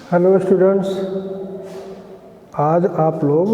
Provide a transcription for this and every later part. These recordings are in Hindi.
हेलो स्टूडेंट्स, आज आप लोग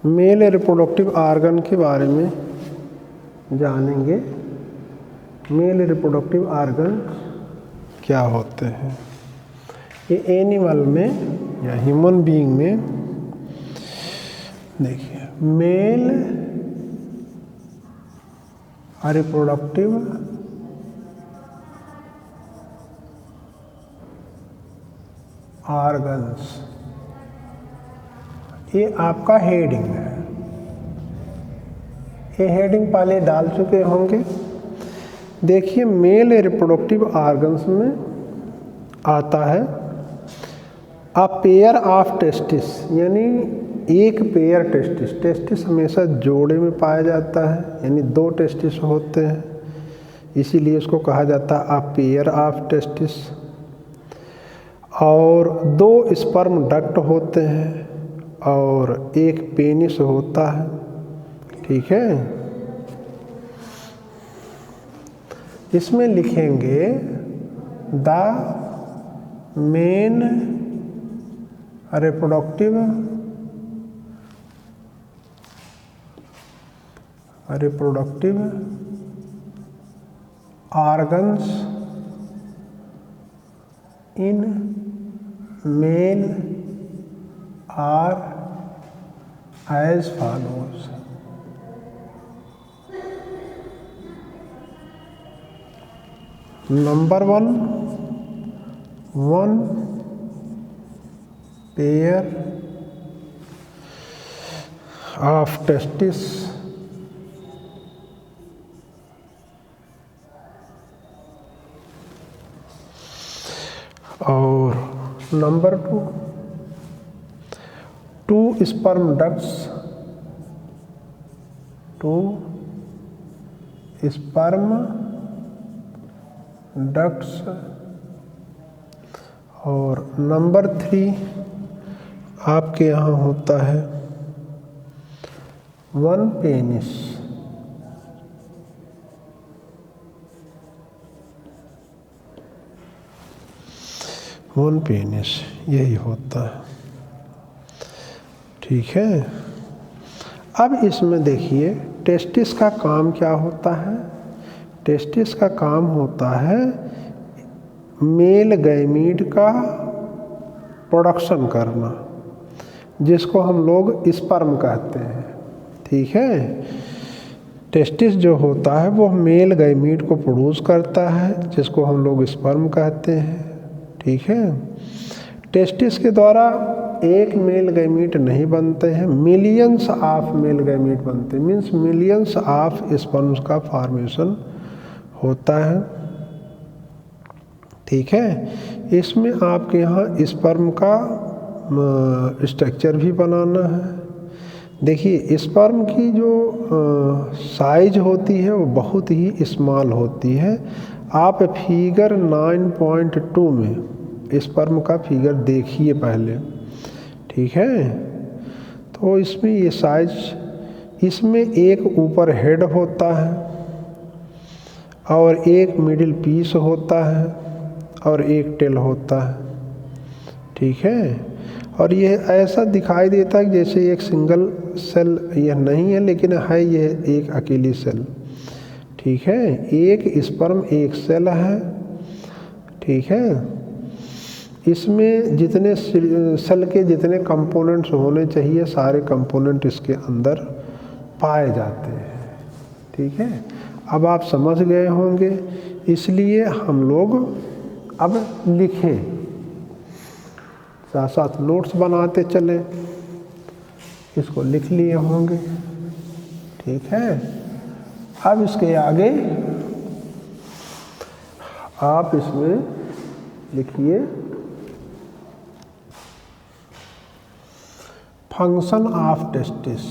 मेल रिप्रोडक्टिव ऑर्गन के बारे में जानेंगे। मेल रिप्रोडक्टिव ऑर्गन क्या होते हैं। ये एनिमल में या ह्यूमन बीइंग में देखिए, मेल रिप्रोडक्टिव ऑर्गन्स, ये आपका हेडिंग है। ये हेडिंग पहले डाल चुके होंगे। देखिए, मेल रिप्रोडक्टिव ऑर्गन्स में आता है अ पेयर ऑफ टेस्टिस, यानी एक पेयर टेस्टिस। टेस्टिस हमेशा जोड़े में पाया जाता है, यानी दो टेस्टिस होते हैं, इसीलिए इसको कहा जाता है अ पेयर ऑफ टेस्टिस। और दो स्पर्म डक्ट होते हैं और एक पेनिस होता है। ठीक है, इसमें लिखेंगे the main reproductive organs in male are as follows. Number one pair of testis, और नंबर टू स्पर्म डक्ट्स, और नंबर थ्री आपके यहाँ होता है वन पेनिस, यही होता है। ठीक है, अब इसमें देखिए टेस्टिस का काम क्या होता है। टेस्टिस का काम होता है मेल गैमीट का प्रोडक्शन करना, जिसको हम लोग स्पर्म कहते हैं। ठीक है, टेस्टिस जो होता है वो मेल गैमीट को प्रोड्यूस करता है, जिसको हम लोग स्पर्म कहते हैं। ठीक है, टेस्टिस के द्वारा एक मेल गैमीट नहीं बनते हैं, मिलियंस ऑफ मेल गैमीट बनते हैं, मीन्स मिलियंस ऑफ स्पर्म्स का फॉर्मेशन होता है। ठीक है, इसमें आपके यहाँ स्पर्म का स्ट्रक्चर भी बनाना है। देखिए, स्पर्म की जो साइज होती है वो बहुत ही स्मॉल होती है। आप फिगर 9.2 में स्पर्म का फिगर देखिए पहले। ठीक है, तो इसमें ये साइज, इसमें एक ऊपर हेड होता है और एक मिडिल पीस होता है और एक टेल होता है। ठीक है, और ये ऐसा दिखाई देता है जैसे एक सिंगल सेल यह नहीं है, लेकिन है यह एक अकेली सेल। ठीक है, एक स्पर्म एक सेल है। ठीक है, इसमें जितने सेल के जितने कंपोनेंट्स होने चाहिए सारे कंपोनेंट इसके अंदर पाए जाते हैं। ठीक है, अब आप समझ गए होंगे, इसलिए हम लोग अब लिखें, साथ साथ नोट्स बनाते चलें। इसको लिख लिए होंगे। ठीक है, अब इसके आगे आप इसमें लिखिए function of testis.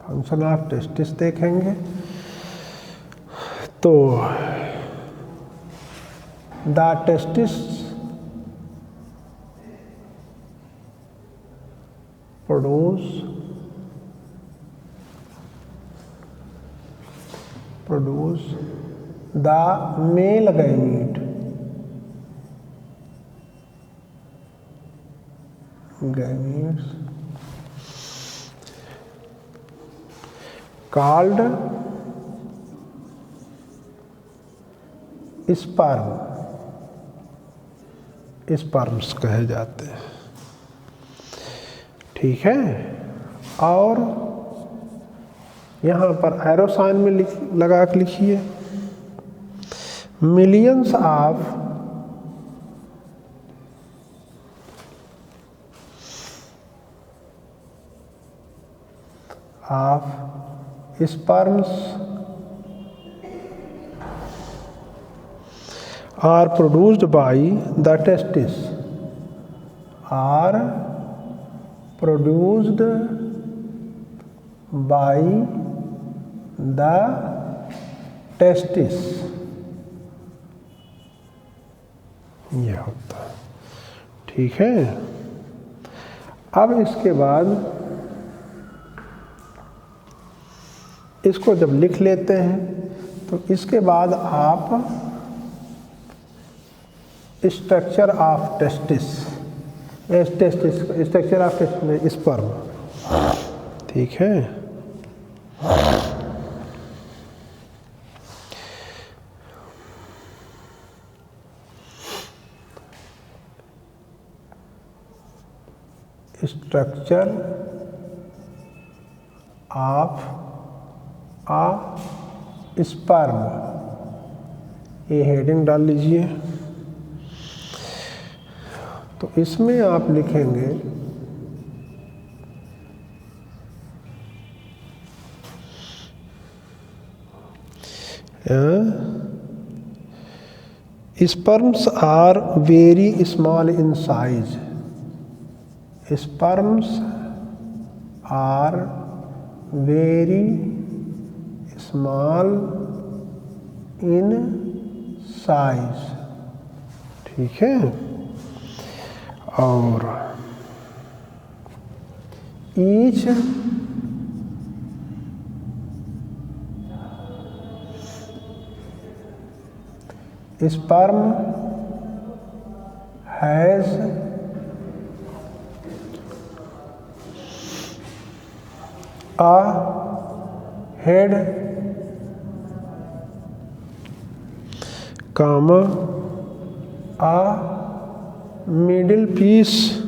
Function of testis देखेंगे तो the testis produce produce the male gamete gametes called sperms कहे जाते हैं। ठीक है, और यहाँ पर एरो साइन में लगा के लिखिए millions of sperms are produced by the testis, are produced by the testis। यह होता है। ठीक है, अब इसके बाद इसको जब लिख लेते हैं तो इसके बाद आप structure of testis structure of testis sperm. ठीक है, स्ट्रक्चर ऑफ स्पर्म, ये हेडिंग डाल लीजिए। तो इसमें आप लिखेंगे sperms are very small in size. Sperms are very small in size. ठीक है, और each sperm has a head, comma, a middle piece,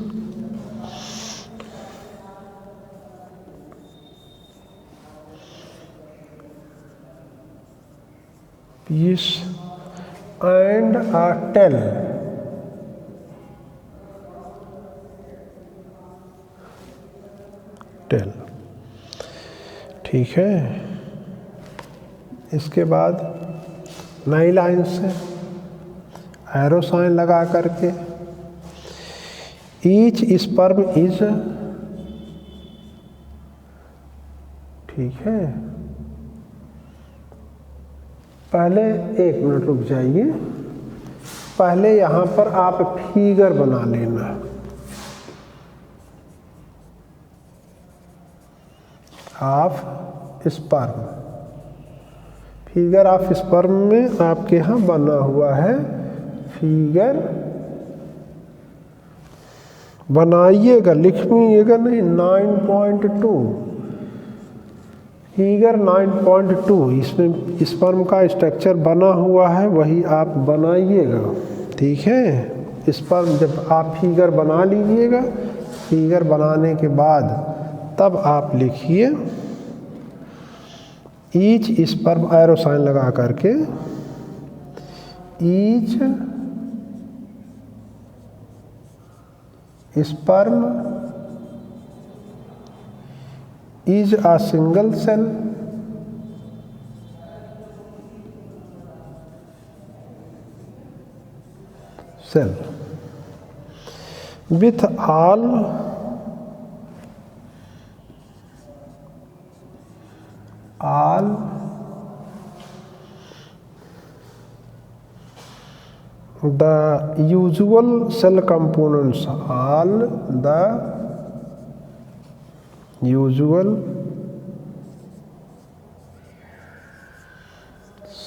and a tail। ठीक है, इसके बाद नई लाइन से एरो साइन लगा करके ईच स्पर्म इज। ठीक है, पहले एक मिनट रुक जाइए, पहले यहाँ पर आप फिगर बना लेना। Of sperm, figure of sperm में आपके यहाँ बना हुआ है। फिगर बनाइएगा, लिखिएगा नहीं। 9.2 फिगर 9.2 इसमें स्पर्म का स्ट्रक्चर बना हुआ है, वही आप बनाइएगा। ठीक है, स्पर्म जब आप फिगर बना लीजिएगा, फिगर बनाने के बाद तब आप लिखिए ईच स्पर्म, एरो साइन लगा करके each sperm is a single cell with all the usual cell components, all the usual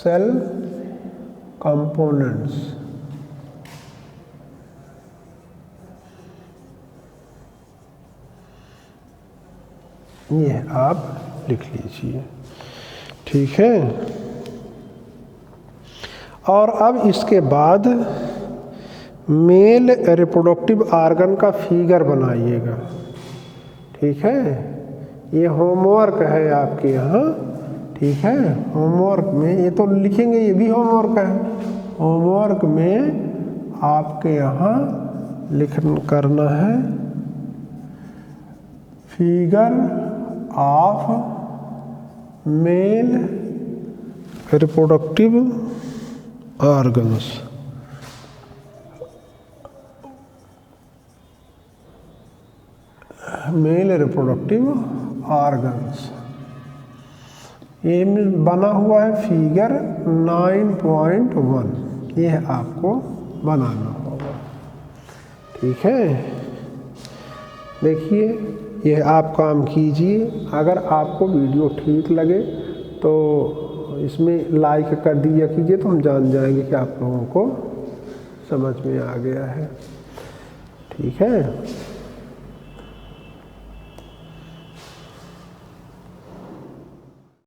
cell components. ये आप लिख लीजिए, ठीक है। और अब इसके बाद मेल रिप्रोडक्टिव आर्गन का फिगर बनाइएगा, ठीक है। ये होमवर्क है आपके यहाँ, ठीक है। होमवर्क में ये तो लिखेंगे, ये भी होमवर्क है। होमवर्क में आपके यहाँ करना है figure of male reproductive organs. Male reproductive organs, ये बना हुआ है फिगर 9.1, ये आपको बनाना होगा, ठीक है। देखिए, ये आप काम कीजिए। अगर आपको वीडियो ठीक लगे तो इसमें लाइक कर दिया कीजिए, तो हम जान जाएंगे कि आप लोगों को समझ में आ गया है, ठीक है।